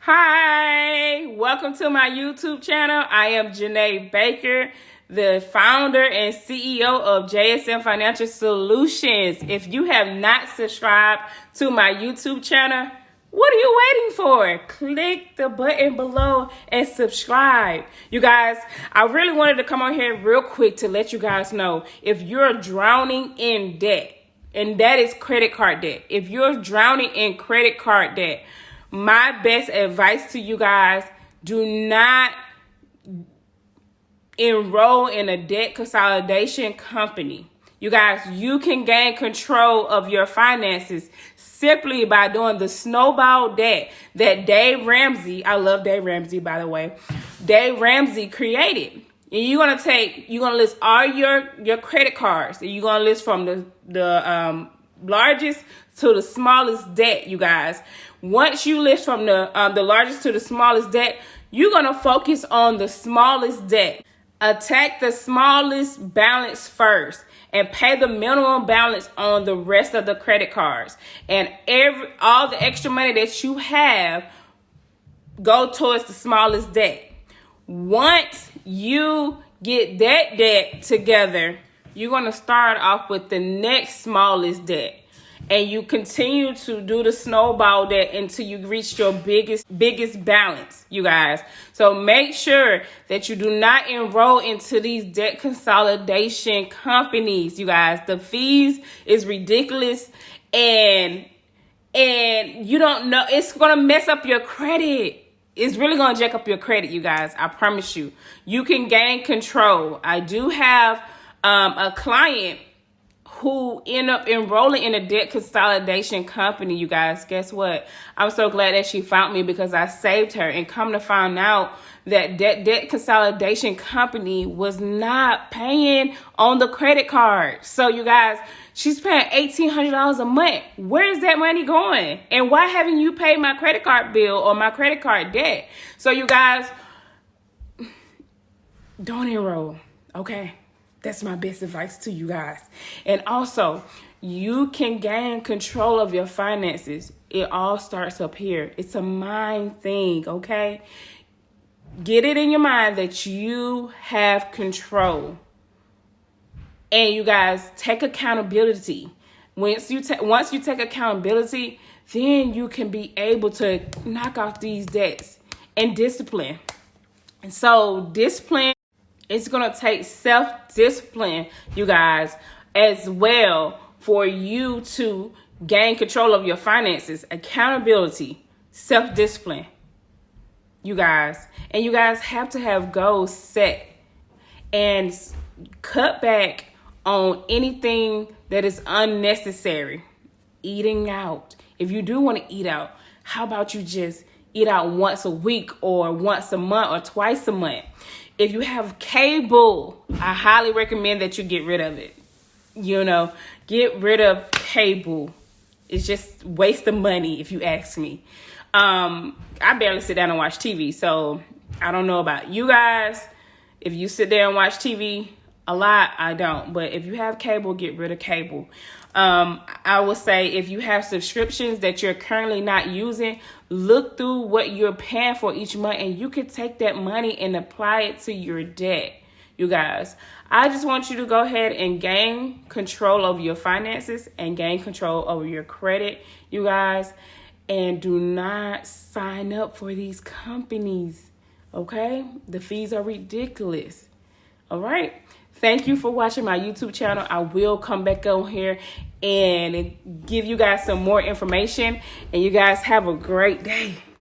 Hi, welcome to my YouTube channel. I am Janae Baker, the founder and CEO of JSM Financial Solutions. If you have not subscribed to my YouTube channel, what are you waiting for? Click the button below and subscribe. You guys, I really wanted to come on here real quick to let you guys know if you're drowning in debt, and that is credit card debt. If you're drowning in credit card debt, my best advice to you guys, do not enroll in a debt consolidation company. You guys, you can gain control of your finances simply by doing the snowball debt that Dave Ramsey, I love Dave Ramsey, by the way, Dave Ramsey created. And you're gonna list all your credit cards, and you're gonna list from the largest to the smallest debt, you guys. Once you list from the largest to the smallest debt, you're gonna focus on the smallest debt. Attack the smallest balance first and pay the minimum balance on the rest of the credit cards. And all the extra money that you have, go towards the smallest debt. Once you get that debt together, you're going to start off with the next smallest debt. And you continue to do the snowball debt until you reach your biggest balance, you guys. So make sure that you do not enroll into these debt consolidation companies, you guys. The fees is ridiculous, and you don't know, it's going to mess up your credit. It's really going to jack up your credit, you guys. I promise you. You can gain control. I do have a client who end up enrolling in a debt consolidation company, you guys. Guess what? I'm so glad that she found me because I saved her. And come to find out that debt consolidation company was not paying on the credit card. So you guys, she's paying $1,800 a month. Where is that money going? And why haven't you paid my credit card bill or my credit card debt? So you guys, don't enroll, okay? That's my best advice to you guys. And also, you can gain control of your finances. It all starts up here. It's a mind thing, okay? Get it in your mind that you have control. And you guys, take accountability. Once you take accountability, then you can be able to knock off these debts. And discipline. And so discipline, it's going to take self-discipline, you guys, as well, for you to gain control of your finances. Accountability, self-discipline, you guys. And you guys have to have goals set and cut back on anything that is unnecessary. Eating out. If you do want to eat out, how about you just eat out once a week or once a month or twice a month? If you have cable, I highly recommend that you get rid of it. You know, get rid of cable. It's just waste of money, if you ask me. I barely sit down and watch TV, so I don't know about you guys. If you sit there and watch TV a lot, I don't. But if you have cable, get rid of cable. I would say if you have subscriptions that you're currently not using, look through what you're paying for each month, and you can take that money and apply it to your debt. You guys, I just want you to go ahead and gain control over your finances and gain control over your credit, you guys. And do not sign up for these companies, okay? The fees are ridiculous. All right. Thank you for watching my YouTube channel. I will come back on here and give you guys some more information. And you guys have a great day.